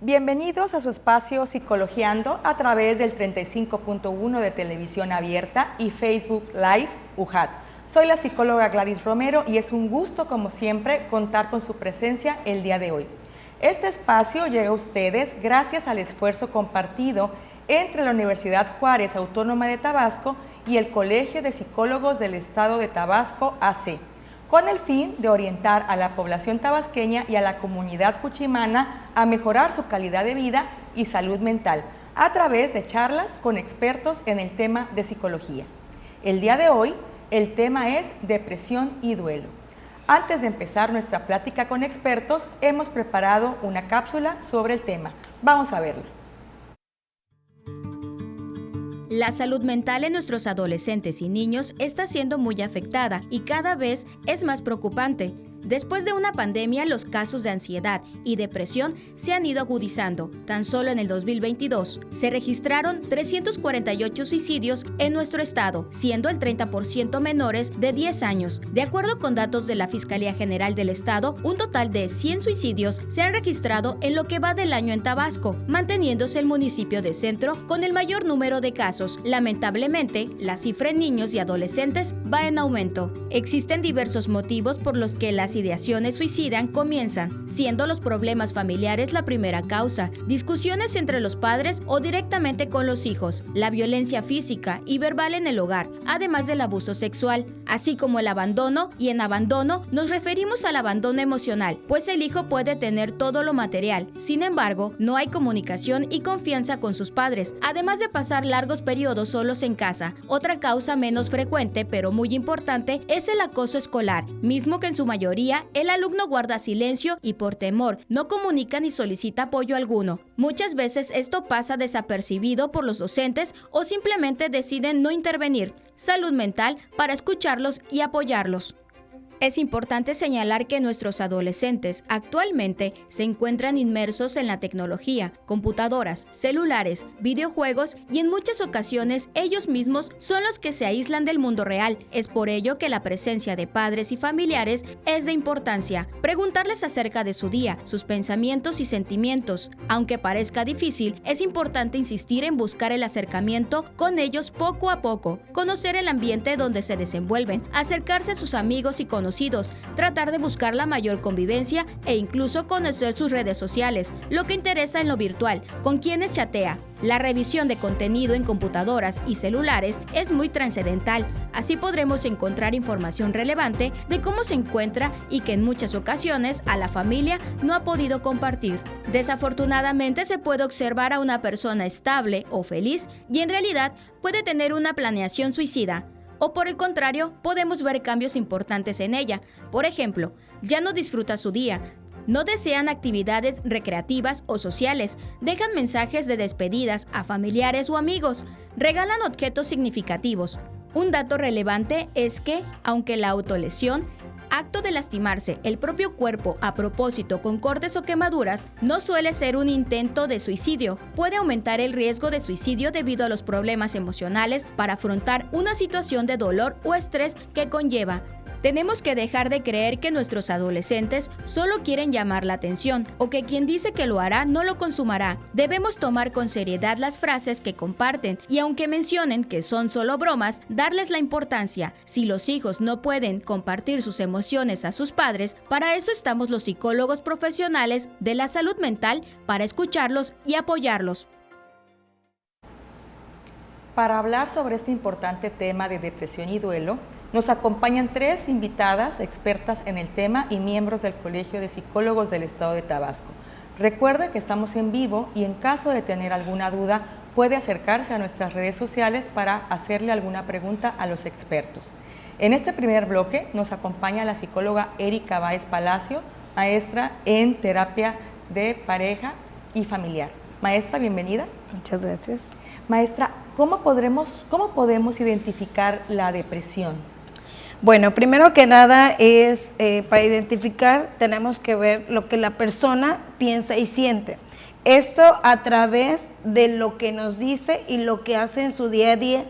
Bienvenidos a su espacio Psicologiando a través del 35.1 de Televisión Abierta y Facebook Live UJAT. Soy la psicóloga Gladys Romero y es un gusto, como siempre, contar con su presencia el día de hoy. Este espacio llega a ustedes gracias al esfuerzo compartido entre la Universidad Juárez Autónoma de Tabasco y el Colegio de Psicólogos del Estado de Tabasco, AC, con el fin de orientar a la población tabasqueña y a la comunidad cuchimana a mejorar su calidad de vida y salud mental a través de charlas con expertos en el tema de psicología. El día de hoy, el tema es depresión y duelo. Antes de empezar nuestra plática con expertos, hemos preparado una cápsula sobre el tema. Vamos a verla. La salud mental en nuestros adolescentes y niños está siendo muy afectada y cada vez es más preocupante. Después de una pandemia, los casos de ansiedad y depresión se han ido agudizando. Tan solo en el 2022 se registraron 348 suicidios en nuestro estado, siendo el 30% menores de 10 años. De acuerdo con datos de la Fiscalía General del Estado, un total de 100 suicidios se han registrado en lo que va del año en Tabasco, manteniéndose el municipio de centro con el mayor número de casos. Lamentablemente, la cifra en niños y adolescentes va en aumento. Existen diversos motivos por los que las ideaciones suicidas comienzan, siendo los problemas familiares la primera causa, discusiones entre los padres o directamente con los hijos, la violencia física y verbal en el hogar, además del abuso sexual, así como el abandono, y en abandono nos referimos al abandono emocional, pues el hijo puede tener todo lo material, sin embargo, no hay comunicación y confianza con sus padres, además de pasar largos periodos solos en casa. Otra causa menos frecuente, pero muy importante, es el acoso escolar, mismo que en su mayoría el alumno guarda silencio y por temor no comunica ni solicita apoyo alguno. Muchas veces esto pasa desapercibido por los docentes o simplemente deciden no intervenir. Salud mental para escucharlos y apoyarlos. Es importante señalar que nuestros adolescentes actualmente se encuentran inmersos en la tecnología, computadoras, celulares, videojuegos y en muchas ocasiones ellos mismos son los que se aíslan del mundo real. Es por ello que la presencia de padres y familiares es de importancia. Preguntarles acerca de su día, sus pensamientos y sentimientos. Aunque parezca difícil, es importante insistir en buscar el acercamiento con ellos poco a poco, conocer el ambiente donde se desenvuelven, acercarse a sus amigos y conocidos, tratar de buscar la mayor convivencia e incluso conocer sus redes sociales, lo que interesa en lo virtual, con quienes chatea. La revisión de contenido en computadoras y celulares es muy trascendental, así podremos encontrar información relevante de cómo se encuentra y que en muchas ocasiones a la familia no ha podido compartir. Desafortunadamente se puede observar a una persona estable o feliz y en realidad puede tener una planeación suicida. O por el contrario, podemos ver cambios importantes en ella. Por ejemplo, ya no disfruta su día, no desean actividades recreativas o sociales, dejan mensajes de despedidas a familiares o amigos, regalan objetos significativos. Un dato relevante es que, aunque la autolesión, acto de lastimarse el propio cuerpo a propósito con cortes o quemaduras, no suele ser un intento de suicidio. Puede aumentar el riesgo de suicidio debido a los problemas emocionales para afrontar una situación de dolor o estrés que conlleva. Tenemos que dejar de creer que nuestros adolescentes solo quieren llamar la atención o que quien dice que lo hará no lo consumará. Debemos tomar con seriedad las frases que comparten y aunque mencionen que son solo bromas, darles la importancia. Si los hijos no pueden compartir sus emociones a sus padres, para eso estamos los psicólogos profesionales de la salud mental, para escucharlos y apoyarlos. Para hablar sobre este importante tema de depresión y duelo, nos acompañan tres invitadas expertas en el tema y miembros del Colegio de Psicólogos del Estado de Tabasco. Recuerde que estamos en vivo y en caso de tener alguna duda puede acercarse a nuestras redes sociales para hacerle alguna pregunta a los expertos. En este primer bloque nos acompaña la psicóloga Erika Báez Palacio, maestra en terapia de pareja y familiar. Maestra, bienvenida. Muchas gracias. Maestra, ¿cómo podemos identificar la depresión? Bueno, primero que nada es, para identificar tenemos que ver lo que la persona piensa y siente. Esto a través de lo que nos dice y lo que hace en su día a día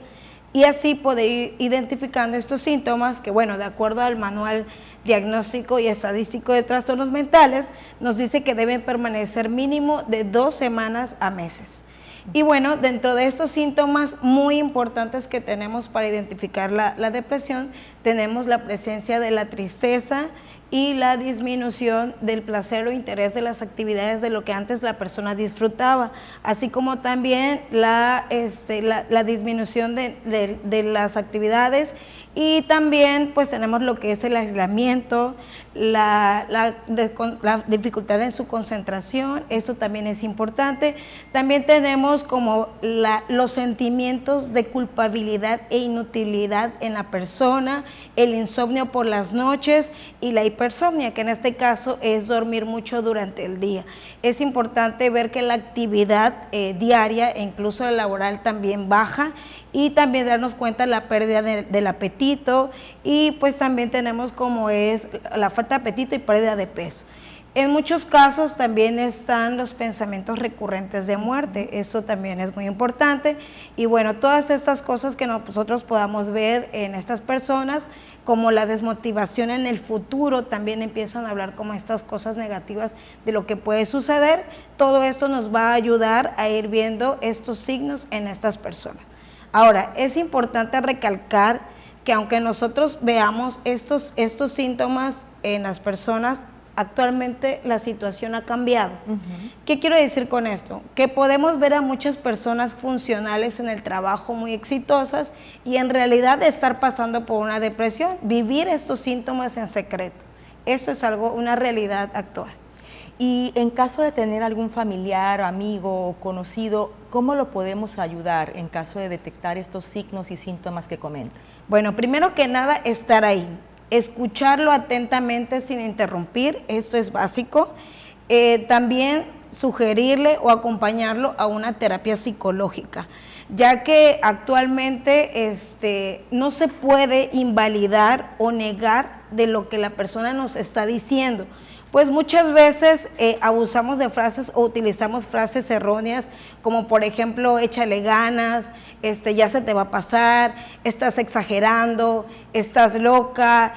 y así poder ir identificando estos síntomas que, bueno, de acuerdo al Manual Diagnóstico y Estadístico de Trastornos Mentales, nos dice que deben permanecer mínimo de 2 semanas a meses. Y bueno, dentro de estos síntomas muy importantes que tenemos para identificar la depresión, tenemos la presencia de la tristeza y la disminución del placer o interés de las actividades de lo que antes la persona disfrutaba, así como también la disminución de las actividades, y también pues tenemos lo que es el aislamiento, la dificultad en su concentración, eso también es importante. También tenemos como los sentimientos de culpabilidad e inutilidad en la persona, el insomnio por las noches y la hipersomnia, que en este caso es dormir mucho durante el día. Es importante ver que la actividad diaria e incluso la laboral también baja, y también darnos cuenta de la pérdida del apetito, y pues también tenemos como es la falta de apetito y pérdida de peso. En muchos casos también están los pensamientos recurrentes de muerte, eso también es muy importante, y bueno, todas estas cosas que nosotros podamos ver en estas personas, como la desmotivación en el futuro, también empiezan a hablar como estas cosas negativas de lo que puede suceder. Todo esto nos va a ayudar a ir viendo estos signos en estas personas. Ahora, es importante recalcar que aunque nosotros veamos estos síntomas en las personas, actualmente la situación ha cambiado. ¿Qué quiero decir con esto? Que podemos ver a muchas personas funcionales en el trabajo, muy exitosas, y en realidad estar pasando por una depresión, vivir estos síntomas en secreto. Esto es una realidad actual. Y en caso de tener algún familiar, amigo o conocido, ¿cómo lo podemos ayudar en caso de detectar estos signos y síntomas que comenta? Bueno, primero que nada, estar ahí, escucharlo atentamente sin interrumpir, esto es básico. También sugerirle o acompañarlo a una terapia psicológica, ya que actualmente no se puede invalidar o negar de lo que la persona nos está diciendo. Pues muchas veces abusamos de frases o utilizamos frases erróneas, como por ejemplo, échale ganas, ya se te va a pasar, estás exagerando, estás loca,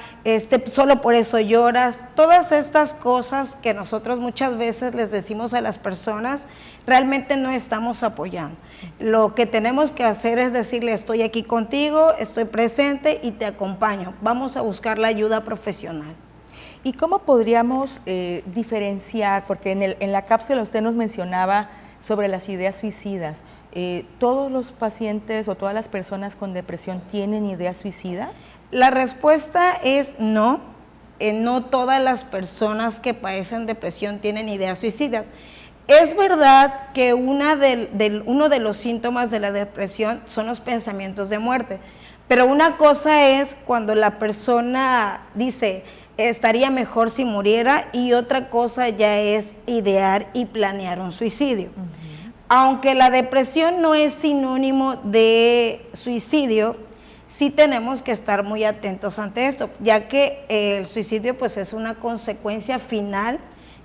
solo por eso lloras. Todas estas cosas que nosotros muchas veces les decimos a las personas, realmente no estamos apoyando. Lo que tenemos que hacer es decirle, estoy aquí contigo, estoy presente y te acompaño. Vamos a buscar la ayuda profesional. ¿Y cómo podríamos diferenciar? Porque en la cápsula usted nos mencionaba sobre las ideas suicidas. ¿Todos los pacientes o todas las personas con depresión tienen ideas suicidas? La respuesta es no. No todas las personas que padecen depresión tienen ideas suicidas. Es verdad que uno de los síntomas de la depresión son los pensamientos de muerte, pero una cosa es cuando la persona dice, estaría mejor si muriera, y otra cosa ya es idear y planear un suicidio. Aunque la depresión no es sinónimo de suicidio, sí tenemos que estar muy atentos ante esto, ya que el suicidio pues es una consecuencia final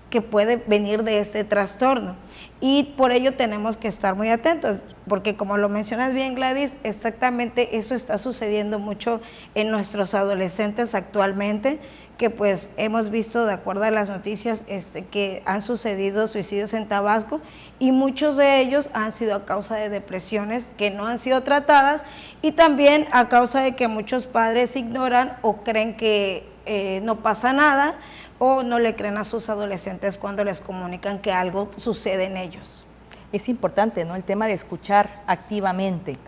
que puede venir de este trastorno, y por ello tenemos que estar muy atentos, porque como lo mencionas bien, Gladys, exactamente eso está sucediendo mucho en nuestros adolescentes actualmente, que pues hemos visto, de acuerdo a las noticias, que han sucedido suicidios en Tabasco, y muchos de ellos han sido a causa de depresiones que no han sido tratadas, y también a causa de que muchos padres ignoran o creen que no pasa nada, o no le creen a sus adolescentes cuando les comunican que algo sucede en ellos. Es importante, ¿no?, el tema de escuchar activamente.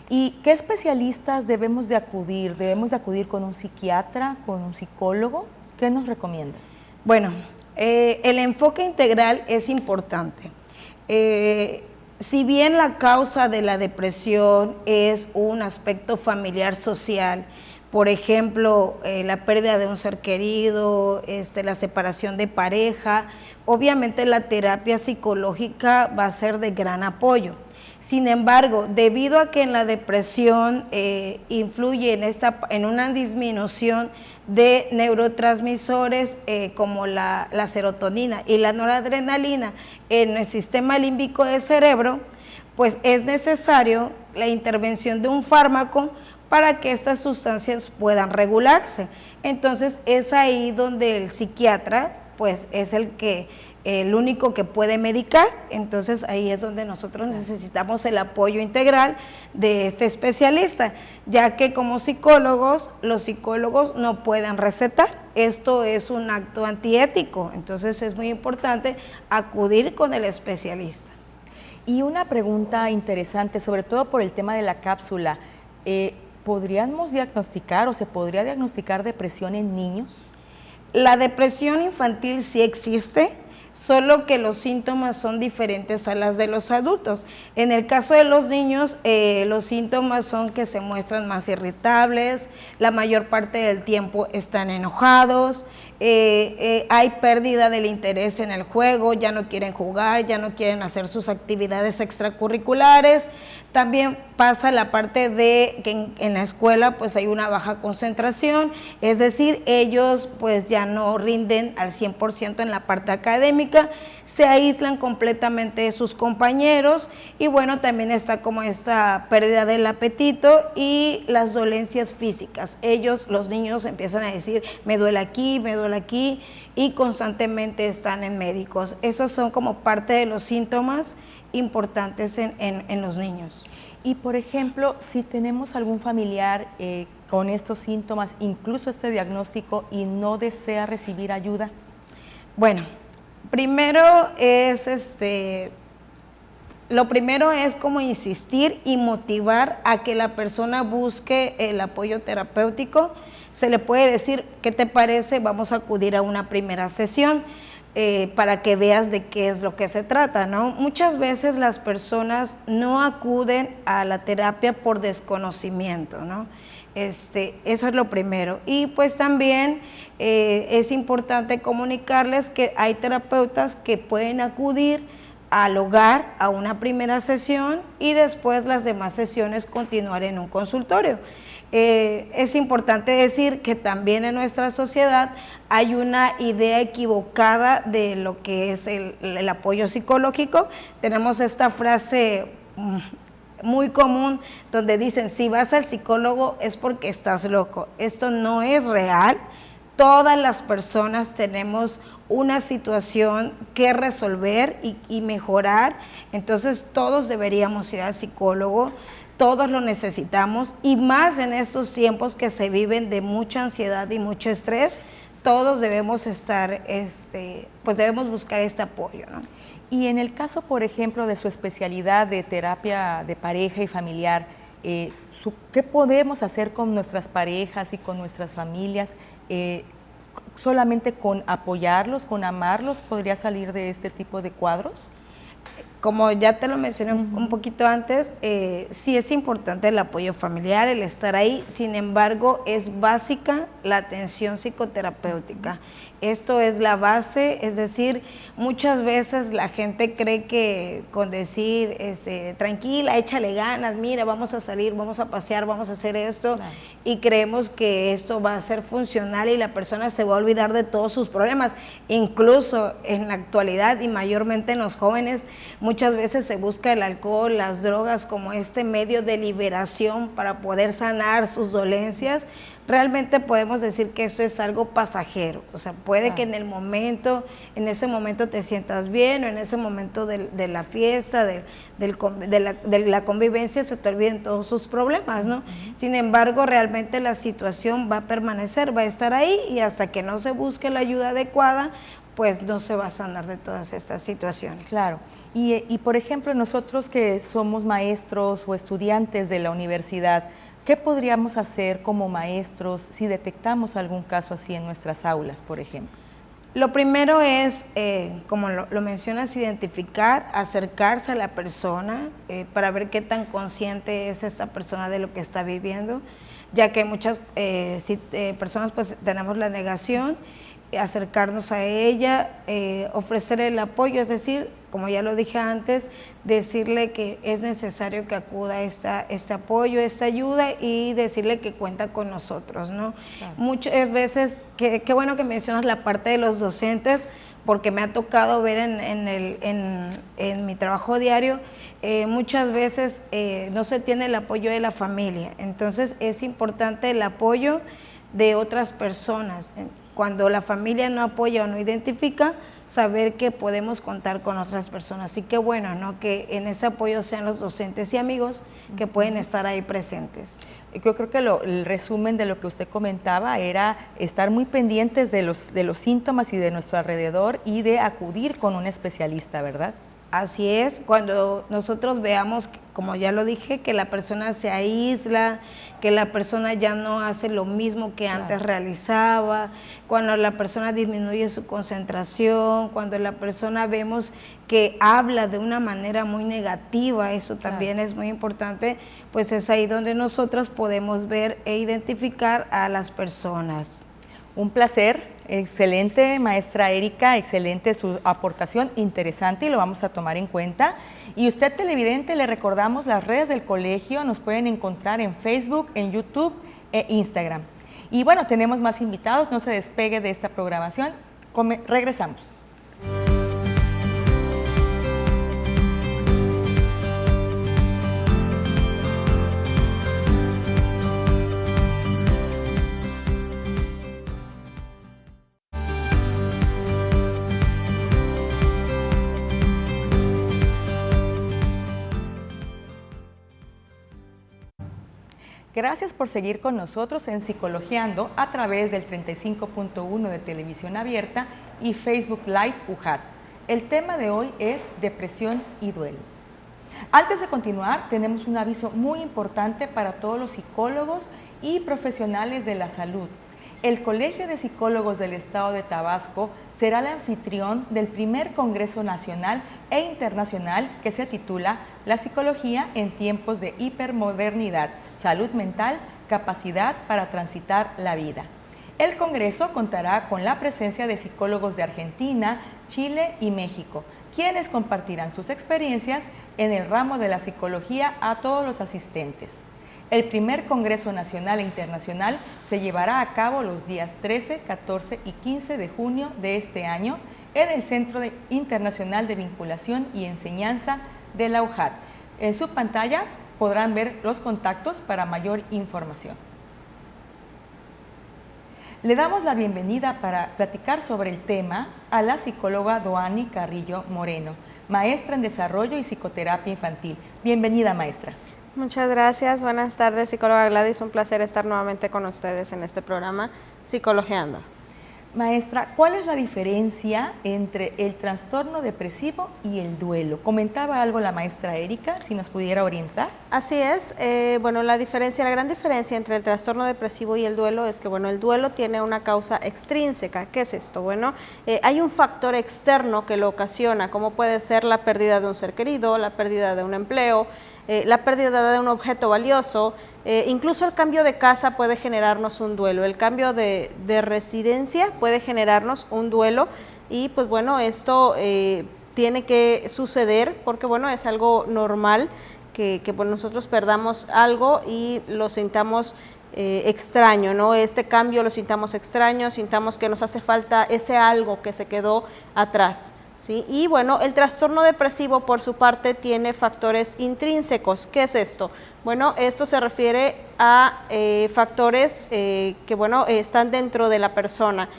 ¿Y qué especialistas debemos de acudir? ¿Debemos de acudir con un psiquiatra, con un psicólogo? ¿Qué nos recomienda? Bueno, el enfoque integral es importante. Si bien la causa de la depresión es un aspecto familiar social, por ejemplo, la pérdida de un ser querido, la separación de pareja, obviamente la terapia psicológica va a ser de gran apoyo. Sin embargo, debido a que en la depresión influye en una disminución de neurotransmisores como la serotonina y la noradrenalina en el sistema límbico del cerebro, pues es necesario la intervención de un fármaco para que estas sustancias puedan regularse. Entonces es ahí donde el psiquiatra pues es el único que puede medicar. Entonces ahí es donde nosotros necesitamos el apoyo integral de este especialista, ya que como psicólogos, los psicólogos no pueden recetar. Esto es un acto antiético, entonces es muy importante acudir con el especialista. Y una pregunta interesante, sobre todo por el tema de la cápsula, ¿podríamos diagnosticar o se podría diagnosticar depresión en niños? La depresión infantil sí existe, solo que los síntomas son diferentes a las de los adultos. En el caso de los niños, los síntomas son que se muestran más irritables, la mayor parte del tiempo están enojados, hay pérdida del interés en el juego, ya no quieren jugar, ya no quieren hacer sus actividades extracurriculares. También pasa la parte de que en la escuela pues hay una baja concentración, es decir, ellos pues ya no rinden al 100% en la parte académica, se aíslan completamente de sus compañeros y bueno, también está como esta pérdida del apetito y las dolencias físicas. Ellos, los niños, empiezan a decir, me duele aquí y constantemente están en médicos. Esos son como parte de los síntomas importantes en los niños. Y por ejemplo, si tenemos algún familiar con estos síntomas, incluso este diagnóstico, y no desea recibir ayuda. Bueno, lo primero es como insistir y motivar a que la persona busque el apoyo terapéutico. Se le puede decir, ¿qué te parece? Vamos a acudir a una primera sesión. Para que veas de qué es lo que se trata, ¿no? Muchas veces las personas no acuden a la terapia por desconocimiento, ¿no? Eso es lo primero. Y pues también es importante comunicarles que hay terapeutas que pueden acudir al hogar a una primera sesión y después las demás sesiones continuar en un consultorio. Es importante decir que también en nuestra sociedad hay una idea equivocada de lo que es el apoyo psicológico. Tenemos esta frase muy común donde dicen, si vas al psicólogo es porque estás loco. Esto no es real. Todas las personas tenemos una situación que resolver y mejorar, entonces todos deberíamos ir al psicólogo. Todos lo necesitamos y más en estos tiempos que se viven de mucha ansiedad y mucho estrés, todos debemos estar, pues debemos buscar este apoyo, ¿no? Y en el caso, por ejemplo, de su especialidad de terapia de pareja y familiar, ¿qué podemos hacer con nuestras parejas y con nuestras familias? ¿Solamente con apoyarlos, con amarlos, podría salir de este tipo de cuadros? Como ya te lo mencioné un poquito antes, sí es importante el apoyo familiar, el estar ahí, sin embargo es básica la atención psicoterapéutica. Esto es la base, es decir, muchas veces la gente cree que con decir, tranquila, échale ganas, mira, vamos a salir, vamos a pasear, vamos a hacer esto, claro, y creemos que esto va a ser funcional y la persona se va a olvidar de todos sus problemas. Incluso en la actualidad y mayormente en los jóvenes, muchas veces se busca el alcohol, las drogas como este medio de liberación para poder sanar sus dolencias. Realmente podemos decir que esto es algo pasajero, o sea, puede que en ese momento te sientas bien o en ese momento de la fiesta, de la convivencia se te olviden todos sus problemas, ¿no? Sin embargo, realmente la situación va a permanecer, va a estar ahí y hasta que no se busque la ayuda adecuada, pues no se va a sanar de todas estas situaciones. Claro, y por ejemplo, nosotros que somos maestros o estudiantes de la universidad, ¿qué podríamos hacer como maestros si detectamos algún caso así en nuestras aulas, por ejemplo? Lo primero es, como lo mencionas, identificar, acercarse a la persona para ver qué tan consciente es esta persona de lo que está viviendo, ya que muchas personas pues tenemos la negación acercarnos a ella, ofrecerle el apoyo, es decir, como ya lo dije antes, decirle que es necesario que acuda a este apoyo, esta ayuda, y decirle que cuenta con nosotros, ¿no? Claro. Muchas veces, qué bueno que mencionas la parte de los docentes, porque me ha tocado ver en mi trabajo diario, muchas veces no se tiene el apoyo de la familia, entonces es importante el apoyo de otras personas. Cuando la familia no apoya o no identifica, saber que podemos contar con otras personas. Así que bueno, ¿no? Que en ese apoyo sean los docentes y amigos que pueden estar ahí presentes. Yo creo que el resumen de lo que usted comentaba era estar muy pendientes de los síntomas y de nuestro alrededor y de acudir con un especialista, ¿verdad? Así es, cuando nosotros veamos, como ya lo dije, que la persona se aísla, que la persona ya no hace lo mismo que antes realizaba, cuando la persona disminuye su concentración, cuando la persona vemos que habla de una manera muy negativa, eso también es muy importante, pues es ahí donde nosotros podemos ver e identificar a las personas. Un placer. Excelente, maestra Erika, excelente su aportación, interesante, y lo vamos a tomar en cuenta. Y usted, televidente, le recordamos las redes del colegio, nos pueden encontrar en Facebook, en YouTube e Instagram. Y bueno, tenemos más invitados, no se despegue de esta programación, regresamos. Gracias por seguir con nosotros en Psicologiando a través del 35.1 de Televisión Abierta y Facebook Live UJAT. El tema de hoy es depresión y duelo. Antes de continuar, tenemos un aviso muy importante para todos los psicólogos y profesionales de la salud. El Colegio de Psicólogos del Estado de Tabasco será el anfitrión del primer Congreso Nacional e Internacional que se titula La Psicología en tiempos de hipermodernidad, salud mental, capacidad para transitar la vida. El Congreso contará con la presencia de psicólogos de Argentina, Chile y México, quienes compartirán sus experiencias en el ramo de la psicología a todos los asistentes. El primer Congreso Nacional e Internacional se llevará a cabo los días 13, 14 y 15 de junio de este año en el Centro Internacional de Vinculación y Enseñanza de la UJAT. En su pantalla podrán ver los contactos para mayor información. Le damos la bienvenida para platicar sobre el tema a la psicóloga Doani Carrillo Moreno, maestra en Desarrollo y Psicoterapia Infantil. Bienvenida, maestra. Muchas gracias, buenas tardes, psicóloga Gladys, un placer estar nuevamente con ustedes en este programa Psicologiando. Maestra, ¿cuál es la diferencia entre el trastorno depresivo y el duelo? Comentaba algo la maestra Erika, si nos pudiera orientar. Así es, bueno, la gran diferencia entre el trastorno depresivo y el duelo es que, bueno, el duelo tiene una causa extrínseca. ¿Qué es esto? Bueno, hay un factor externo que lo ocasiona, como puede ser la pérdida de un ser querido, la pérdida de un empleo, la pérdida de un objeto valioso, incluso el cambio de casa puede generarnos un duelo, el cambio de residencia puede generarnos un duelo y pues bueno, esto tiene que suceder porque bueno, es algo normal que pues, nosotros perdamos algo y lo sintamos extraño, ¿no? Este cambio lo sintamos extraño, sintamos que nos hace falta ese algo que se quedó atrás. ¿Sí? Y bueno, el trastorno depresivo por su parte tiene factores intrínsecos. ¿Qué es esto? Bueno, esto se refiere a factores que bueno, están dentro de la persona.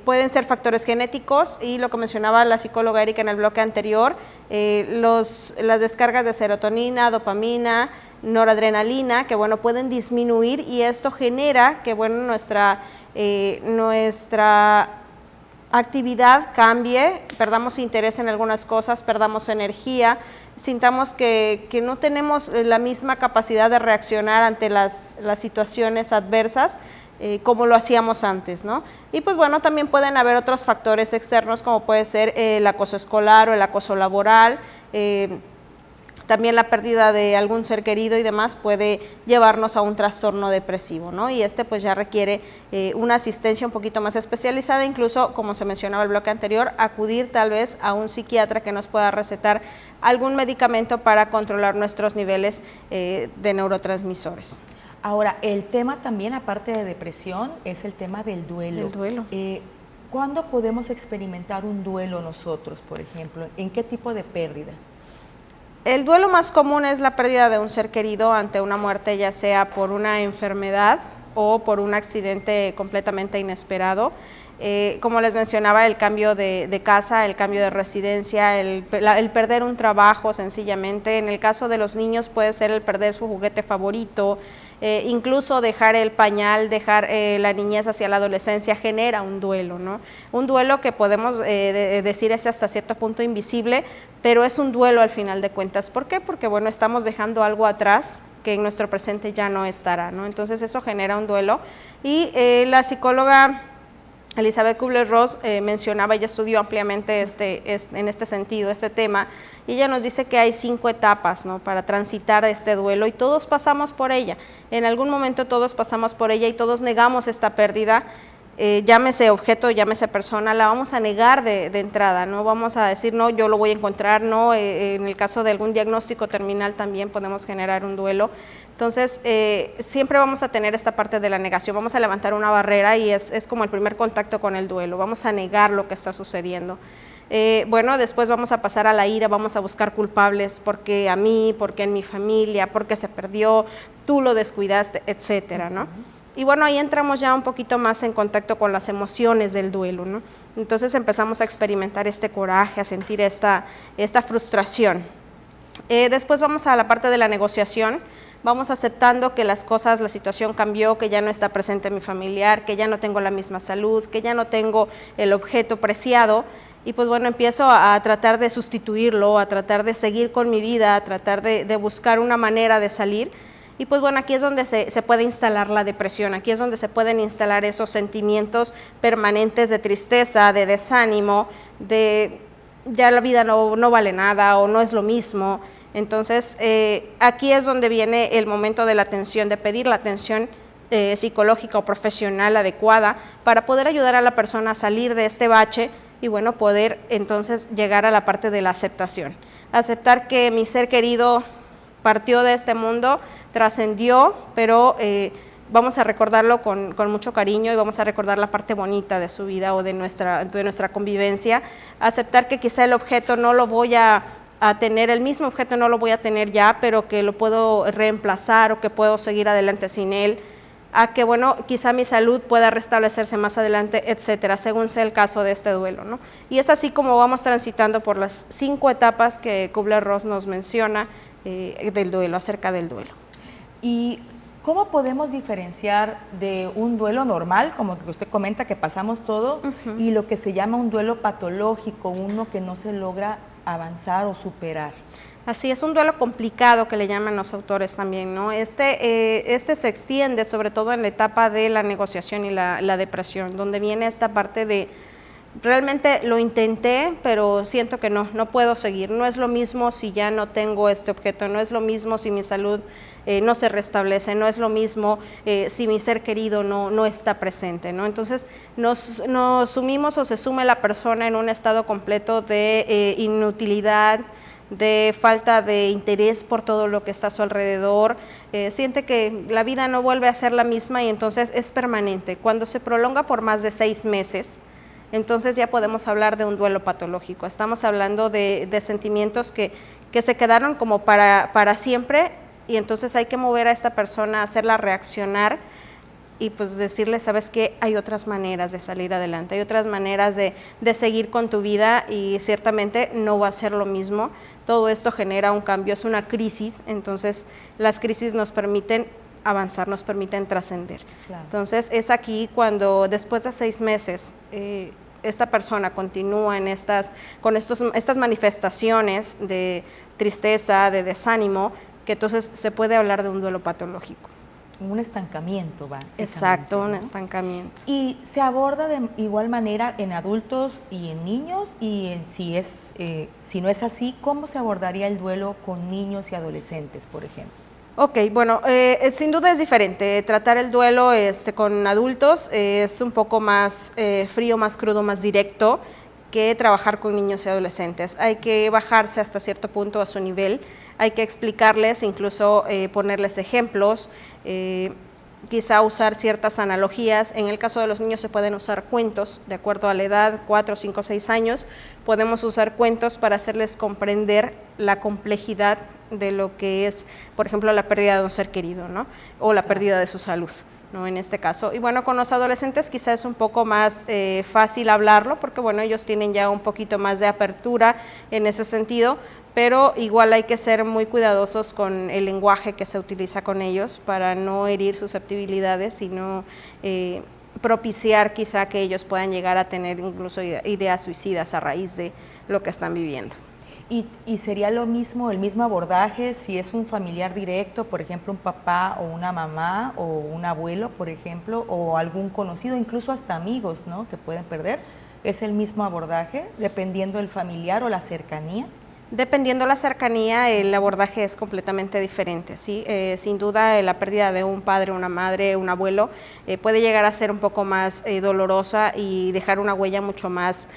Pueden ser factores genéticos y lo que mencionaba la psicóloga Erika en el bloque anterior, las descargas de serotonina, dopamina, noradrenalina, que bueno, pueden disminuir y esto genera que bueno, nuestra actividad cambie, perdamos interés en algunas cosas, perdamos energía, sintamos que no tenemos la misma capacidad de reaccionar ante las situaciones adversas como lo hacíamos antes, ¿no? Y pues bueno, también pueden haber otros factores externos como puede ser el acoso escolar o el acoso laboral, También la pérdida de algún ser querido y demás puede llevarnos a un trastorno depresivo, ¿no? Y pues ya requiere una asistencia un poquito más especializada, incluso, como se mencionaba en el bloque anterior, acudir tal vez a un psiquiatra que nos pueda recetar algún medicamento para controlar nuestros niveles de neurotransmisores. Ahora, el tema también, aparte de depresión, es el tema del duelo. El duelo. ¿Cuándo podemos experimentar un duelo nosotros, por ejemplo? ¿En qué tipo de pérdidas? El duelo más común es la pérdida de un ser querido ante una muerte, ya sea por una enfermedad o por un accidente completamente inesperado. Como les mencionaba, el cambio de casa, el cambio de residencia, el perder un trabajo sencillamente. En el caso de los niños puede ser el perder su juguete favorito, incluso dejar el pañal, dejar la niñez hacia la adolescencia genera un duelo, ¿no? Un duelo que podemos decir es hasta cierto punto invisible, pero es un duelo al final de cuentas. ¿Por qué? Porque bueno, estamos dejando algo atrás que en nuestro presente ya no estará, ¿no? Entonces eso genera un duelo. Y la psicóloga Elizabeth Kubler-Ross mencionaba, ella estudió ampliamente en este sentido, este tema, y ella nos dice que hay 5 etapas, ¿no?, para transitar este duelo, y todos pasamos por ella. En algún momento todos pasamos por ella y todos negamos esta pérdida. Llámese objeto, llámese persona, la vamos a negar de entrada, no vamos a decir, no, yo lo voy a encontrar, no, en el caso de algún diagnóstico terminal también podemos generar un duelo. Entonces, siempre vamos a tener esta parte de la negación, vamos a levantar una barrera y es como el primer contacto con el duelo, vamos a negar lo que está sucediendo. Bueno, después vamos a pasar a la ira, vamos a buscar culpables, porque a mí, porque en mi familia, porque se perdió, tú lo descuidaste, etcétera, ¿no? Y bueno, ahí entramos ya un poquito más en contacto con las emociones del duelo, ¿no? Entonces empezamos a experimentar este coraje, a sentir esta frustración. Después vamos a la parte de la negociación, vamos aceptando que las cosas, la situación cambió, que ya no está presente mi familiar, que ya no tengo la misma salud, que ya no tengo el objeto preciado, y pues bueno, empiezo a tratar de sustituirlo, a tratar de seguir con mi vida, a tratar de buscar una manera de salir. Y pues bueno, aquí es donde se puede instalar la depresión, aquí es donde se pueden instalar esos sentimientos permanentes de tristeza, de desánimo, de ya la vida no vale nada o no es lo mismo. Entonces, aquí es donde viene el momento de la atención, de pedir la atención psicológica o profesional adecuada para poder ayudar a la persona a salir de este bache y bueno, poder entonces llegar a la parte de la aceptación. Aceptar que mi ser querido partió de este mundo, trascendió, pero vamos a recordarlo con mucho cariño y vamos a recordar la parte bonita de su vida o de nuestra convivencia. Aceptar que quizá el objeto no lo voy a tener, el mismo objeto no lo voy a tener ya, pero que lo puedo reemplazar o que puedo seguir adelante sin él. A que, bueno, quizá mi salud pueda restablecerse más adelante, etcétera, según sea el caso de este duelo, ¿no? Y es así como vamos transitando por las 5 etapas que Kubler-Ross nos menciona del duelo, acerca del duelo. ¿Y cómo podemos diferenciar de un duelo normal, como que usted comenta que pasamos todo, y lo que se llama un duelo patológico, uno que no se logra avanzar o superar? Así es, un duelo complicado que le llaman los autores también, ¿no? Este se extiende sobre todo en la etapa de la negociación y la depresión, donde viene esta parte de realmente lo intenté, pero siento que no puedo seguir. No es lo mismo si ya no tengo este objeto, no es lo mismo si mi salud no se restablece, no es lo mismo si mi ser querido no está presente, ¿no? Entonces nos sumimos o se sume la persona en un estado completo de inutilidad, de falta de interés por todo lo que está a su alrededor, siente que la vida no vuelve a ser la misma y entonces es permanente. Cuando se prolonga por más de 6 meses, entonces ya podemos hablar de un duelo patológico. Estamos hablando de sentimientos que se quedaron como para siempre y entonces hay que mover a esta persona, hacerla reaccionar y pues decirle, sabes que hay otras maneras de salir adelante, hay otras maneras de seguir con tu vida y ciertamente no va a ser lo mismo. Todo esto genera un cambio, es una crisis, entonces las crisis nos permiten avanzar, nos permiten trascender. Claro. Entonces es aquí cuando después de 6 meses esta persona continúa con estas manifestaciones de tristeza, de desánimo, que entonces se puede hablar de un duelo patológico. un estancamiento, básicamente. Exacto, un ¿no? estancamiento. Y se aborda de igual manera en adultos y en niños, y si no es así, ¿cómo se abordaría el duelo con niños y adolescentes, por ejemplo? Ok, bueno, sin duda es diferente. Tratar el duelo con adultos es un poco más frío, más crudo, más directo que trabajar con niños y adolescentes. Hay que bajarse hasta cierto punto a su nivel, hay que explicarles, incluso ponerles ejemplos, quizá usar ciertas analogías. En el caso de los niños se pueden usar cuentos, de acuerdo a la edad, 4, 5, 6 años, podemos usar cuentos para hacerles comprender la complejidad de lo que es, por ejemplo, la pérdida de un ser querido, ¿no? O la pérdida de su salud, ¿no? En este caso. Y bueno, con los adolescentes quizás es un poco más fácil hablarlo, porque bueno, ellos tienen ya un poquito más de apertura en ese sentido, pero igual hay que ser muy cuidadosos con el lenguaje que se utiliza con ellos para no herir susceptibilidades, sino propiciar quizá que ellos puedan llegar a tener incluso ideas suicidas a raíz de lo que están viviendo. ¿Y sería lo mismo, el mismo abordaje si es un familiar directo, por ejemplo, un papá o una mamá o un abuelo, por ejemplo, o algún conocido, incluso hasta amigos, ¿no?, que pueden perder? ¿Es el mismo abordaje dependiendo del familiar o la cercanía? Dependiendo la cercanía, el abordaje es completamente diferente, ¿sí? Sin duda, la pérdida de un padre, una madre, un abuelo puede llegar a ser un poco más dolorosa y dejar una huella mucho más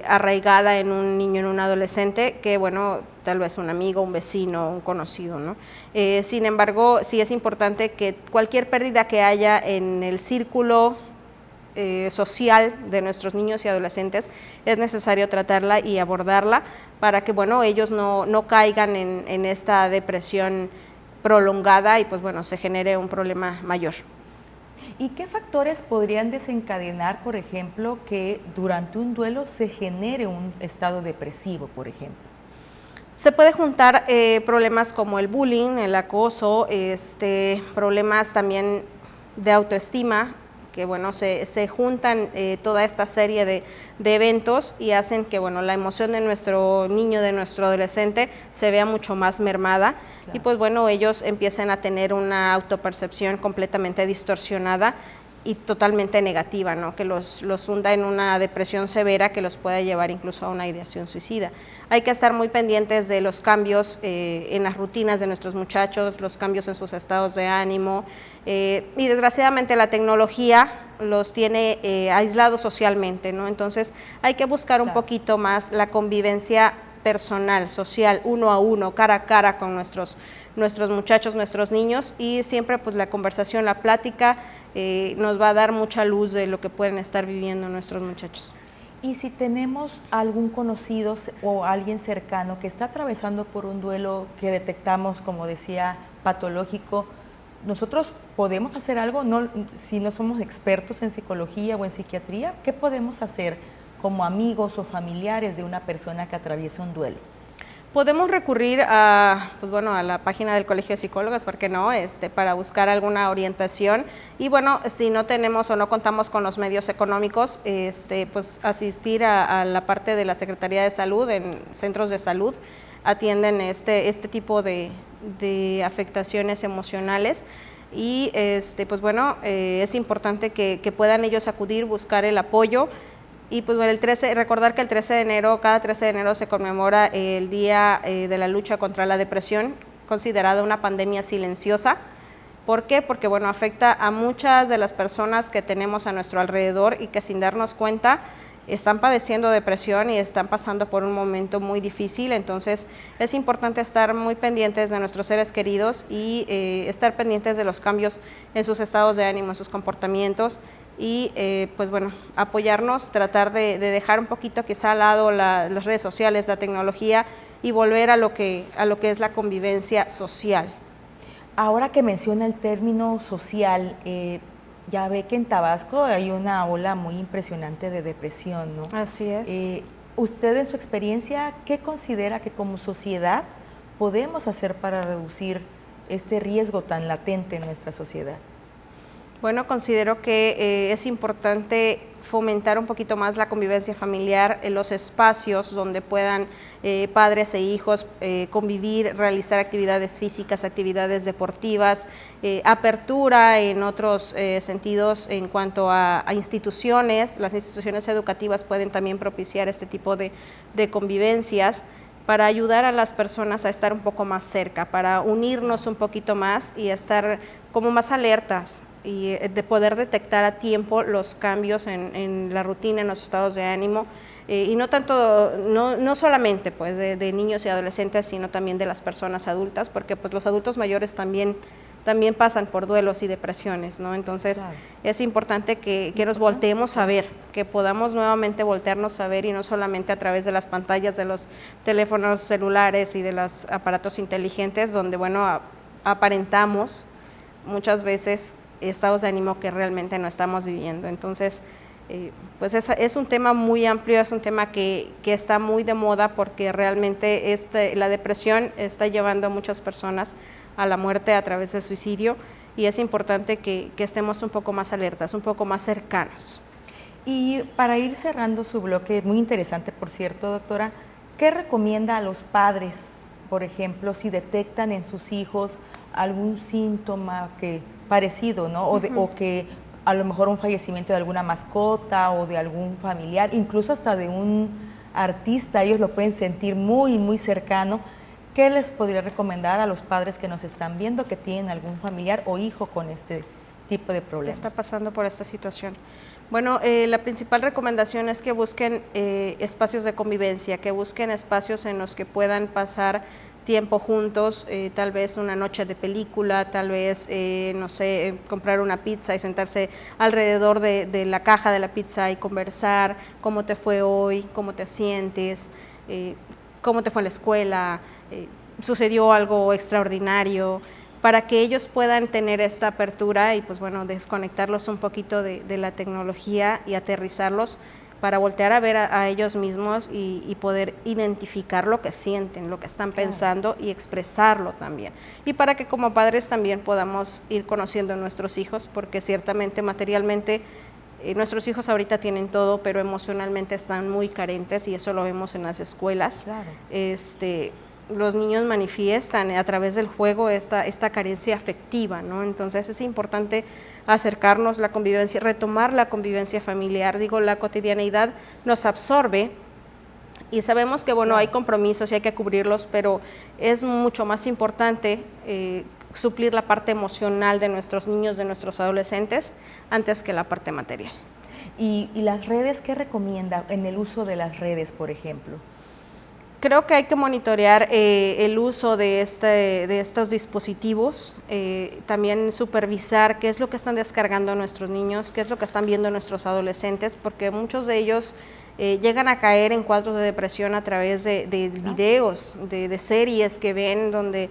arraigada en un niño, en un adolescente, que bueno, tal vez un amigo, un vecino, un conocido, ¿no? Sin embargo, sí es importante que cualquier pérdida que haya en el círculo social de nuestros niños y adolescentes, es necesario tratarla y abordarla para que bueno, ellos no caigan en esta depresión prolongada y pues bueno, se genere un problema mayor. ¿Y qué factores podrían desencadenar, por ejemplo, que durante un duelo se genere un estado depresivo, por ejemplo? Se puede juntar problemas como el bullying, el acoso, problemas también de autoestima, que bueno, se juntan toda esta serie de eventos y hacen que bueno, la emoción de nuestro niño, de nuestro adolescente, se vea mucho más mermada. Claro. Y pues bueno, ellos empiezan a tener una autopercepción completamente distorsionada y totalmente negativa, ¿no?, que los hunda en una depresión severa que los puede llevar incluso a una ideación suicida. Hay que estar muy pendientes de los cambios en las rutinas de nuestros muchachos, los cambios en sus estados de ánimo, y desgraciadamente la tecnología los tiene aislados socialmente, ¿no? Entonces hay que buscar un poquito más la convivencia personal, social, uno a uno, cara a cara con nuestros muchachos, nuestros niños, y siempre pues la conversación, la plática nos va a dar mucha luz de lo que pueden estar viviendo nuestros muchachos. Y si tenemos algún conocido o alguien cercano que está atravesando por un duelo que detectamos, como decía, patológico, ¿nosotros podemos hacer algo? No, si no somos expertos en psicología o en psiquiatría, ¿qué podemos hacer como amigos o familiares de una persona que atraviesa un duelo? Podemos recurrir a la página del Colegio de Psicólogos, ¿por qué no?, para buscar alguna orientación. Y bueno, si no tenemos o no contamos con los medios económicos, pues asistir a la parte de la Secretaría de Salud, en centros de salud, atienden este tipo de afectaciones emocionales. Y pues bueno, es importante que puedan ellos acudir, buscar el apoyo. Y pues bueno, recordar que el 13 de enero, cada 13 de enero se conmemora el Día de la Lucha contra la Depresión, considerada una pandemia silenciosa. ¿Por qué? Porque bueno, afecta a muchas de las personas que tenemos a nuestro alrededor y que sin darnos cuenta están padeciendo depresión y están pasando por un momento muy difícil. Entonces es importante estar muy pendientes de nuestros seres queridos y estar pendientes de los cambios en sus estados de ánimo, en sus comportamientos. Y pues bueno, apoyarnos, tratar de dejar un poquito quizá al lado las redes sociales, la tecnología, y volver a lo que es la convivencia social. Ahora que menciona el término social, ya ve que en Tabasco hay una ola muy impresionante de depresión, ¿no? Así es. Usted, en su experiencia, ¿qué considera que como sociedad podemos hacer para reducir este riesgo tan latente en nuestra sociedad? Bueno, considero que es importante fomentar un poquito más la convivencia familiar en los espacios donde puedan padres e hijos convivir, realizar actividades físicas, actividades deportivas, apertura en otros sentidos en cuanto a instituciones. Las instituciones educativas pueden también propiciar este tipo de convivencias para ayudar a las personas a estar un poco más cerca, para unirnos un poquito más y estar como más alertas y de poder detectar a tiempo los cambios en la rutina, en los estados de ánimo, y no tanto, no solamente pues de niños y adolescentes, sino también de las personas adultas, porque pues los adultos mayores también pasan por duelos y depresiones, ¿no? Entonces, claro, es importante que nos volteemos a ver, que podamos nuevamente voltearnos a ver y no solamente a través de las pantallas de los teléfonos celulares y de los aparatos inteligentes, donde, bueno, aparentamos muchas veces estados de ánimo que realmente no estamos viviendo. Entonces, pues es un tema muy amplio, es un tema que está muy de moda porque realmente la depresión está llevando a muchas personas a la muerte a través del suicidio y es importante que estemos un poco más alertas, un poco más cercanos. Y para ir cerrando su bloque, muy interesante por cierto, doctora, ¿qué recomienda a los padres, por ejemplo, si detectan en sus hijos algún síntoma parecido, ¿no? O que a lo mejor un fallecimiento de alguna mascota o de algún familiar, incluso hasta de un artista, ellos lo pueden sentir muy, muy cercano? ¿Qué les podría recomendar a los padres que nos están viendo que tienen algún familiar o hijo con este tipo de problema? ¿Qué está pasando por esta situación? Bueno, la principal recomendación es que busquen espacios de convivencia, que busquen espacios en los que puedan pasar tiempo juntos, tal vez una noche de película, tal vez, no sé, comprar una pizza y sentarse alrededor de la caja de la pizza y conversar, cómo te fue hoy, cómo te sientes, cómo te fue en la escuela, sucedió algo extraordinario, para que ellos puedan tener esta apertura y pues bueno, desconectarlos un poquito de la tecnología y aterrizarlos para voltear a ver a ellos mismos y poder identificar lo que sienten, lo que están pensando y expresarlo también. Y para que como padres también podamos ir conociendo a nuestros hijos, porque ciertamente materialmente nuestros hijos ahorita tienen todo, pero emocionalmente están muy carentes y eso lo vemos en las escuelas. Claro. Los niños manifiestan a través del juego esta carencia afectiva, ¿no? Entonces es importante acercarnos la convivencia, retomar la convivencia familiar. Digo, la cotidianeidad nos absorbe y sabemos que, bueno, hay compromisos y hay que cubrirlos, pero es mucho más importante suplir la parte emocional de nuestros niños, de nuestros adolescentes, antes que la parte material. ¿Y las redes qué recomienda en el uso de las redes, por ejemplo? Creo que hay que monitorear el uso de estos dispositivos, también supervisar qué es lo que están descargando nuestros niños, qué es lo que están viendo nuestros adolescentes, porque muchos de ellos llegan a caer en cuadros de depresión a través de videos, de series que ven donde,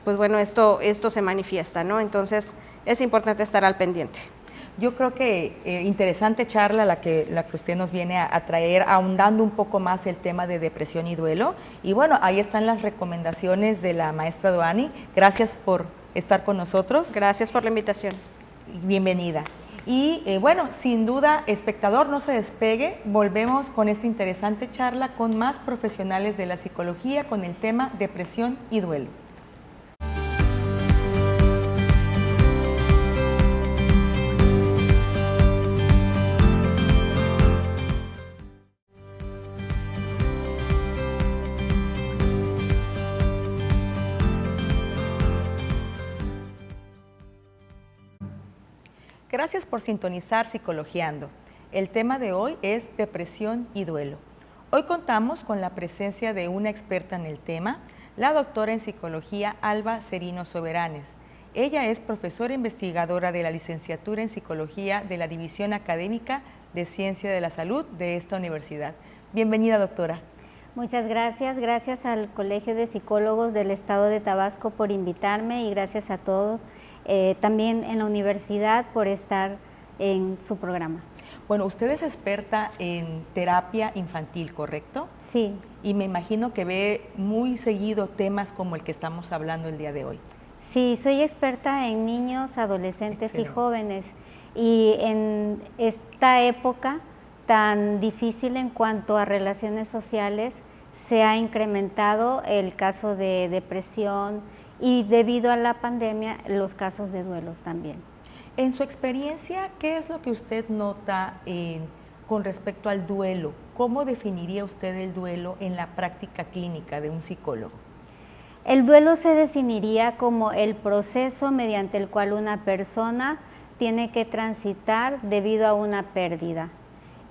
pues bueno, esto se manifiesta, ¿no? Entonces es importante estar al pendiente. Yo creo que interesante charla la que usted nos viene a traer, ahondando un poco más el tema de depresión y duelo. Y bueno, ahí están las recomendaciones de la maestra Doani. Gracias por estar con nosotros. Gracias por la invitación. Bienvenida. Y bueno, sin duda, espectador, no se despegue. Volvemos con esta interesante charla con más profesionales de la psicología con el tema depresión y duelo. Gracias por sintonizar Psicologiando. El tema de hoy es depresión y duelo. Hoy contamos con la presencia de una experta en el tema, la doctora en psicología Alba Cerino Soberanes. Ella es profesora investigadora de la licenciatura en psicología de la División Académica de Ciencia de la Salud de esta universidad. Bienvenida, doctora. Muchas gracias. Gracias al Colegio de Psicólogos del Estado de Tabasco por invitarme y gracias a todos. También en la universidad por estar en su programa. Bueno, usted es experta en terapia infantil, ¿correcto? Sí. Y me imagino que ve muy seguido temas como el que estamos hablando el día de hoy. Sí, soy experta en niños, adolescentes Excelente. y jóvenes. Y en esta época tan difícil en cuanto a relaciones sociales, se ha incrementado el caso de depresión y debido a la pandemia, los casos de duelos también. En su experiencia, ¿qué es lo que usted nota con respecto al duelo? ¿Cómo definiría usted el duelo en la práctica clínica de un psicólogo? El duelo se definiría como el proceso mediante el cual una persona tiene que transitar debido a una pérdida.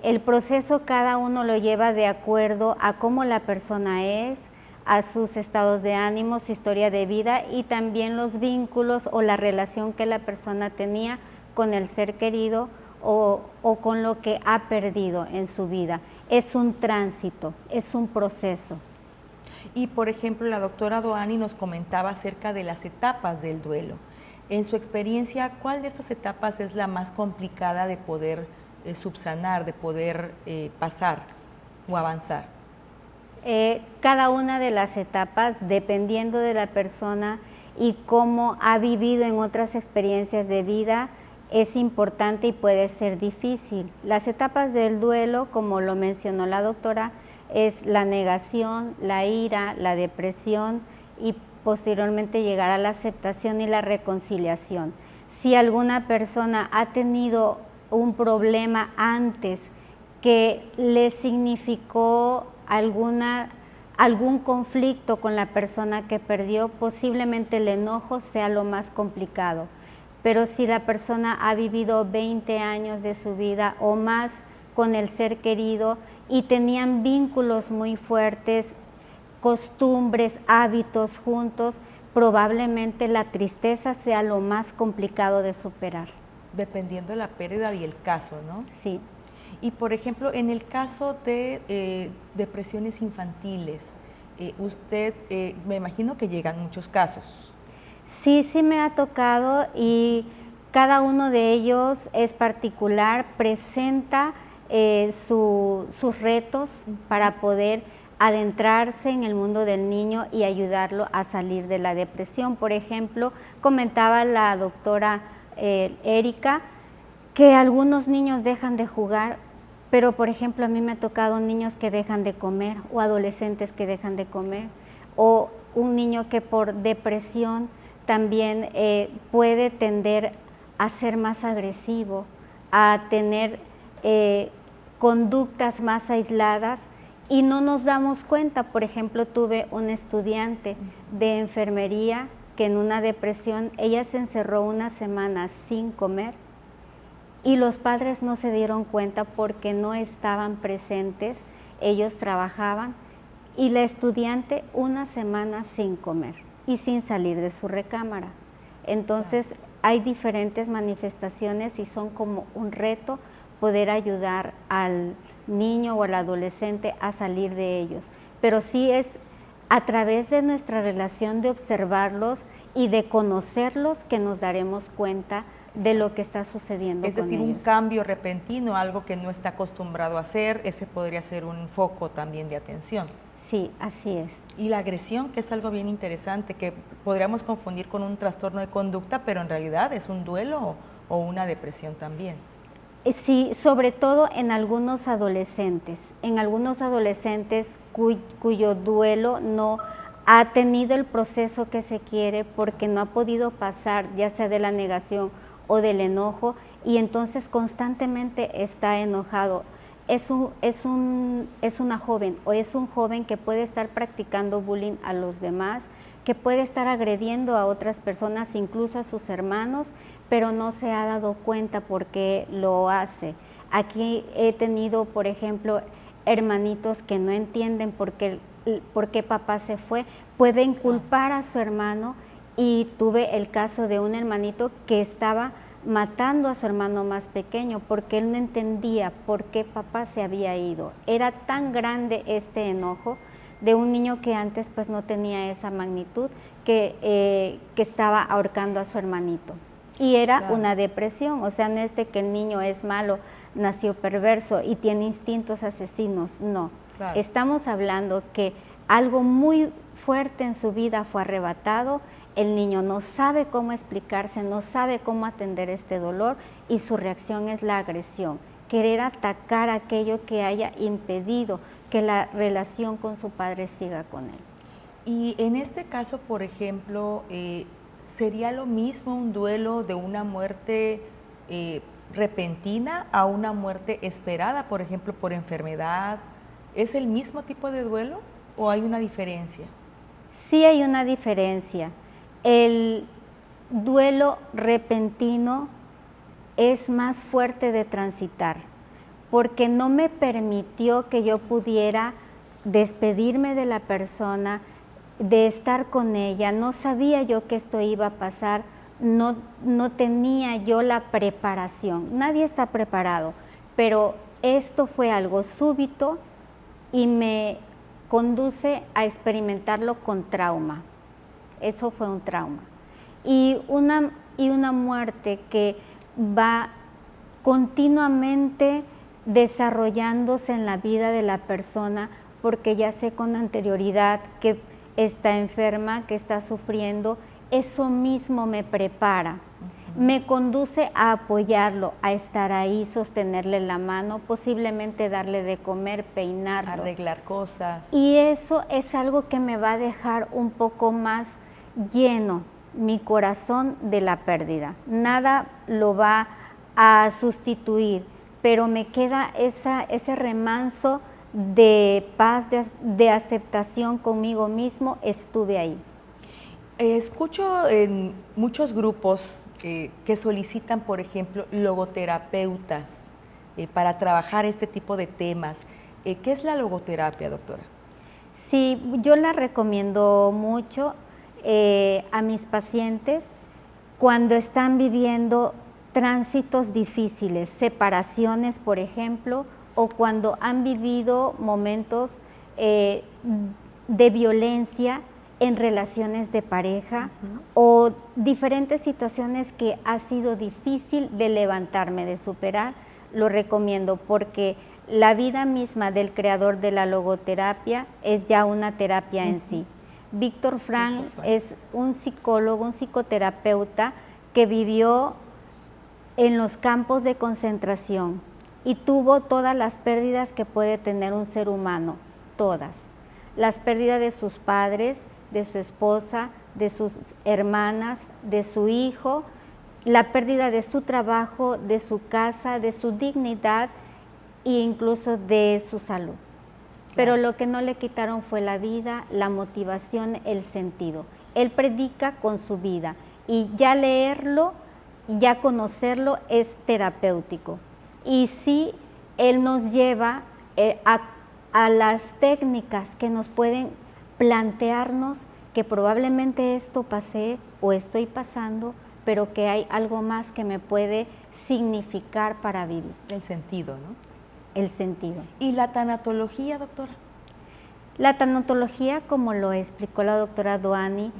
El proceso cada uno lo lleva de acuerdo a cómo la persona es, a sus estados de ánimo, su historia de vida y también los vínculos o la relación que la persona tenía con el ser querido o con lo que ha perdido en su vida. Es un tránsito, es un proceso. Y por ejemplo, la doctora Doani nos comentaba acerca de las etapas del duelo. En su experiencia, ¿cuál de esas etapas es la más complicada de poder subsanar, de poder pasar o avanzar? Cada una de las etapas, dependiendo de la persona y cómo ha vivido en otras experiencias de vida, es importante y puede ser difícil. Las etapas del duelo, como lo mencionó la doctora, es la negación, la ira, la depresión y posteriormente llegar a la aceptación y la reconciliación. Si alguna persona ha tenido un problema antes que le significó algún conflicto con la persona que perdió, posiblemente el enojo sea lo más complicado. Pero si la persona ha vivido 20 años de su vida o más con el ser querido y tenían vínculos muy fuertes, costumbres, hábitos juntos, probablemente la tristeza sea lo más complicado de superar. Dependiendo de la pérdida y el caso, ¿no? Sí. Y por ejemplo, en el caso de depresiones infantiles, usted, me imagino que llegan muchos casos. Sí, sí me ha tocado y cada uno de ellos es particular, presenta sus retos para poder adentrarse en el mundo del niño y ayudarlo a salir de la depresión. Por ejemplo, comentaba la doctora Erika que algunos niños dejan de jugar, pero por ejemplo a mí me ha tocado niños que dejan de comer o adolescentes que dejan de comer o un niño que por depresión también puede tender a ser más agresivo, a tener conductas más aisladas y no nos damos cuenta. Por ejemplo, tuve un estudiante de enfermería que en una depresión, ella se encerró una semana sin comer y los padres no se dieron cuenta porque no estaban presentes, ellos trabajaban y la estudiante una semana sin comer y sin salir de su recámara. Entonces hay diferentes manifestaciones y son como un reto poder ayudar al niño o al adolescente a salir de ellos. Pero sí es a través de nuestra relación de observarlos y de conocerlos que nos daremos cuenta de lo que está sucediendo con ellos. Es decir, un cambio repentino, algo que no está acostumbrado a hacer, ese podría ser un foco también de atención. Sí, así es. Y la agresión, que es algo bien interesante, que podríamos confundir con un trastorno de conducta, pero en realidad es un duelo o una depresión también. Sí, sobre todo en algunos adolescentes cuyo duelo no ha tenido el proceso que se quiere porque no ha podido pasar ya sea de la negación o del enojo y entonces constantemente está enojado. Es una joven o es un joven que puede estar practicando bullying a los demás, que puede estar agrediendo a otras personas, incluso a sus hermanos, pero no se ha dado cuenta por qué lo hace. Aquí he tenido, por ejemplo, hermanitos que no entienden por qué papá se fue, pueden culpar a su hermano y tuve el caso de un hermanito que estaba matando a su hermano más pequeño porque él no entendía por qué papá se había ido. Era tan grande este enojo de un niño que antes pues no tenía esa magnitud que estaba ahorcando a su hermanito. Y era una depresión, o sea, no es de que el niño es malo, nació perverso y tiene instintos asesinos, no. Estamos hablando que algo muy fuerte en su vida fue arrebatado, el niño no sabe cómo explicarse, no sabe cómo atender este dolor y su reacción es la agresión, querer atacar aquello que haya impedido que la relación con su padre siga con él. Y en este caso, por ejemplo, ¿sería lo mismo un duelo de una muerte repentina a una muerte esperada, por ejemplo, por enfermedad? ¿Es el mismo tipo de duelo o hay una diferencia? Sí hay una diferencia. El duelo repentino es más fuerte de transitar, porque no me permitió que yo pudiera despedirme de la persona, de estar con ella. No sabía yo que esto iba a pasar, no tenía yo la preparación. Nadie está preparado, pero esto fue algo súbito y me conduce a experimentarlo con trauma. Eso fue un trauma. Y una muerte que va continuamente desarrollándose en la vida de la persona, porque ya sé con anterioridad que está enferma, que está sufriendo, eso mismo me prepara. Me conduce a apoyarlo, a estar ahí, sostenerle la mano, posiblemente darle de comer, peinarlo. Arreglar cosas. Y eso es algo que me va a dejar un poco más lleno mi corazón de la pérdida. Nada lo va a sustituir, pero me queda ese remanso de paz, de aceptación conmigo mismo. Estuve ahí. Escucho en muchos grupos que solicitan, por ejemplo, logoterapeutas para trabajar este tipo de temas. ¿Qué es la logoterapia, doctora? Sí, yo la recomiendo mucho a mis pacientes cuando están viviendo tránsitos difíciles, separaciones, por ejemplo, o cuando han vivido momentos de violencia en relaciones de pareja, o diferentes situaciones que ha sido difícil de levantarme, de superar. Lo recomiendo porque la vida misma del creador de la logoterapia es ya una terapia en sí. Víctor Frank es un psicólogo, un psicoterapeuta que vivió en los campos de concentración y tuvo todas las pérdidas que puede tener un ser humano, todas. Las pérdidas de sus padres, de su esposa, de sus hermanas, de su hijo, la pérdida de su trabajo, de su casa, de su dignidad e incluso de su salud. Pero lo que no le quitaron fue la vida, la motivación, el sentido. Él predica con su vida y ya leerlo, ya conocerlo es terapéutico. Y sí, él nos lleva a las técnicas que nos pueden plantearnos que probablemente esto pasé o estoy pasando, pero que hay algo más que me puede significar para vivir. El sentido, ¿no? El sentido. ¿Y la tanatología, doctora? La tanatología, como lo explicó la doctora Doani,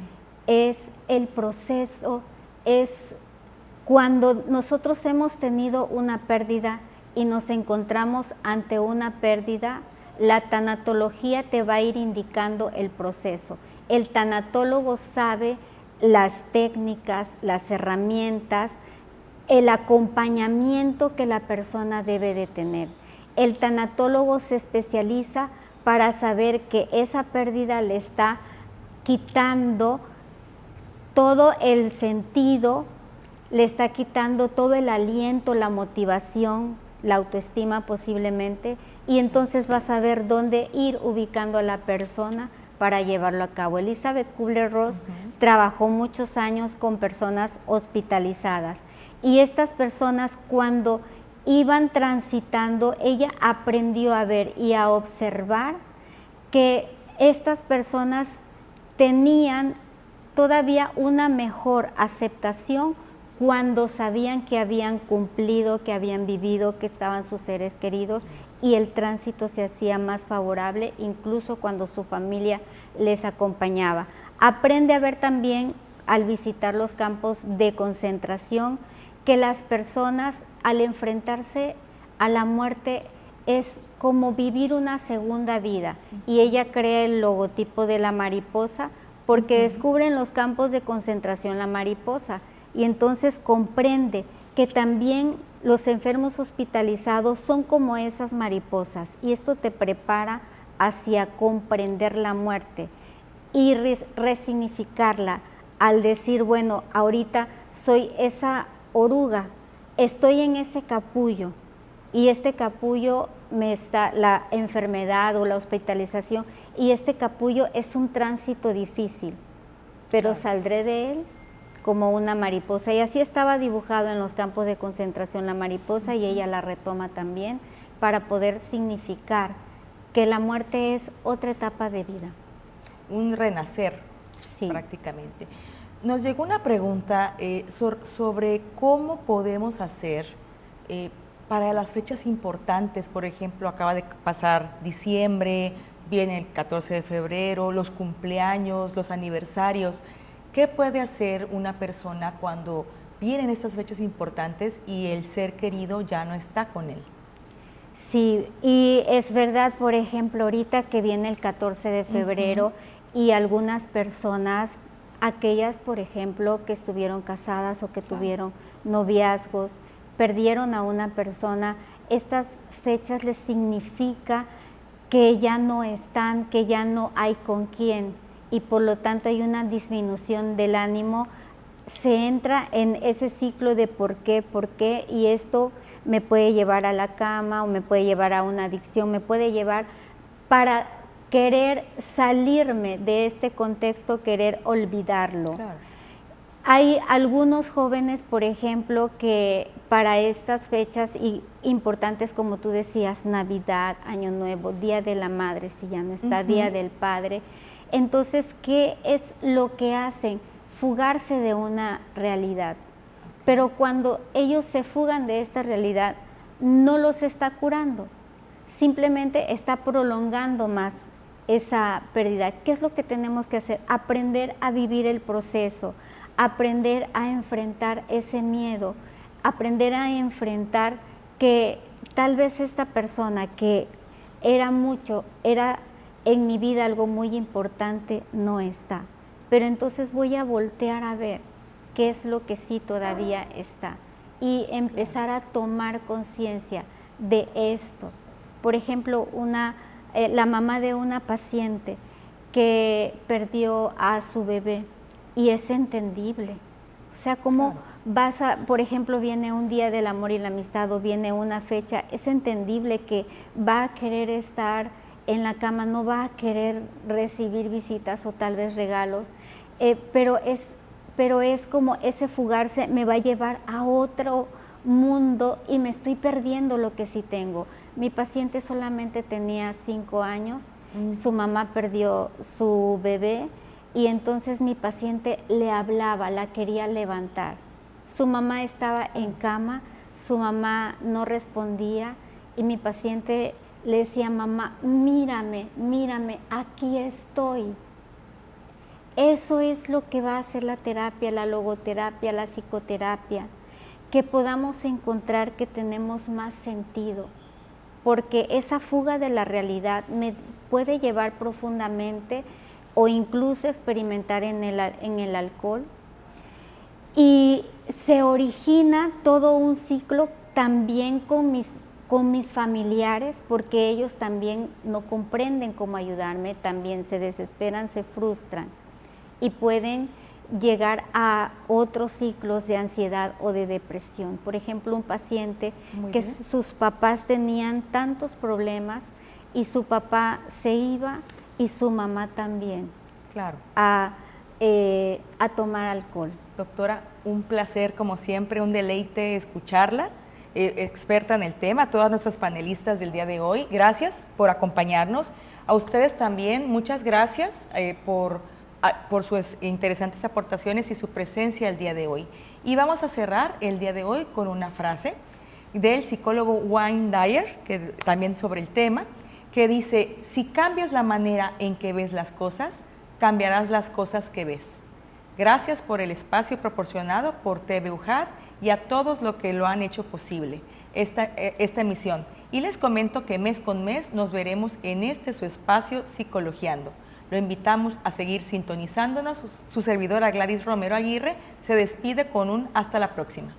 es el proceso, es cuando nosotros hemos tenido una pérdida y nos encontramos ante una pérdida. La tanatología te va a ir indicando el proceso. El tanatólogo sabe las técnicas, las herramientas, el acompañamiento que la persona debe de tener. El tanatólogo se especializa para saber que esa pérdida le está quitando todo el sentido, le está quitando todo el aliento, la motivación, la autoestima posiblemente, y entonces vas a ver dónde ir ubicando a la persona para llevarlo a cabo. Elizabeth Kubler-Ross trabajó muchos años con personas hospitalizadas y estas personas cuando iban transitando, ella aprendió a ver y a observar que estas personas tenían todavía una mejor aceptación cuando sabían que habían cumplido, que habían vivido, que estaban sus seres queridos y el tránsito se hacía más favorable, incluso cuando su familia les acompañaba. Aprende a ver también, al visitar los campos de concentración, que las personas al enfrentarse a la muerte es como vivir una segunda vida, y ella crea el logotipo de la mariposa porque descubre en los campos de concentración la mariposa y entonces comprende que también los enfermos hospitalizados son como esas mariposas y esto te prepara hacia comprender la muerte y resignificarla al decir, bueno, ahorita soy esa oruga, estoy en ese capullo y este capullo me está la enfermedad o la hospitalización y este capullo es un tránsito difícil, pero saldré de él como una mariposa y así estaba dibujado en los campos de concentración la mariposa y ella la retoma también para poder significar que la muerte es otra etapa de vida. Un renacer, Sí. prácticamente. Nos llegó una pregunta sobre cómo podemos hacer para las fechas importantes. Por ejemplo, acaba de pasar diciembre, viene el 14 de febrero, los cumpleaños, los aniversarios. ¿Qué puede hacer una persona cuando vienen estas fechas importantes y el ser querido ya no está con él? Sí, y es verdad, por ejemplo, ahorita que viene el 14 de febrero y algunas personas, aquellas, por ejemplo, que estuvieron casadas o que tuvieron noviazgos, perdieron a una persona, estas fechas les significa que ya no están, que ya no hay con quién y por lo tanto hay una disminución del ánimo, se entra en ese ciclo de por qué y esto me puede llevar a la cama o me puede llevar a una adicción, me puede llevar para querer salirme de este contexto, querer olvidarlo. Claro. Hay algunos jóvenes, por ejemplo, que para estas fechas importantes, como tú decías, Navidad, Año Nuevo, Día de la Madre, si ya no está, Día del Padre, entonces, ¿qué es lo que hacen? Fugarse de una realidad. Pero cuando ellos se fugan de esta realidad, no los está curando, simplemente está prolongando más esa pérdida. ¿Qué es lo que tenemos que hacer? Aprender a vivir el proceso, aprender a enfrentar ese miedo, aprender a enfrentar que tal vez esta persona que era en mi vida algo muy importante, no está. Pero entonces voy a voltear a ver qué es lo que sí todavía está y empezar a tomar conciencia de esto. Por ejemplo, la mamá de una paciente que perdió a su bebé y es entendible. O sea, cómo por ejemplo, viene un día del amor y la amistad o viene una fecha, es entendible que va a querer estar en la cama, no va a querer recibir visitas o tal vez regalos, pero es como ese fugarse me va a llevar a otro mundo y me estoy perdiendo lo que sí tengo. Mi paciente solamente tenía 5 años, su mamá perdió su bebé y entonces mi paciente le hablaba, la quería levantar. Su mamá estaba en cama, su mamá no respondía y mi paciente le decía, mamá, mírame, mírame, aquí estoy. Eso es lo que va a hacer la terapia, la logoterapia, la psicoterapia, que podamos encontrar que tenemos más sentido, porque esa fuga de la realidad me puede llevar profundamente o incluso experimentar en el alcohol. Y se origina todo un ciclo también con mis familiares, porque ellos también no comprenden cómo ayudarme, también se desesperan, se frustran y pueden llegar a otros ciclos de ansiedad o de depresión. Por ejemplo, un paciente que sus papás tenían tantos problemas y su papá se iba y su mamá también a tomar alcohol. Doctora, un placer como siempre, un deleite escucharla, experta en el tema, todas nuestras panelistas del día de hoy. Gracias por acompañarnos. A ustedes también, muchas gracias por sus interesantes aportaciones y su presencia el día de hoy. Y vamos a cerrar el día de hoy con una frase del psicólogo Wayne Dyer, que también sobre el tema, que dice, si cambias la manera en que ves las cosas, cambiarás las cosas que ves. Gracias por el espacio proporcionado por TV UJAT y a todos los que lo han hecho posible, esta emisión. Y les comento que mes con mes nos veremos en su espacio Psicologiando. Lo invitamos a seguir sintonizándonos. Su servidora Gladys Romero Aguirre se despide con un hasta la próxima.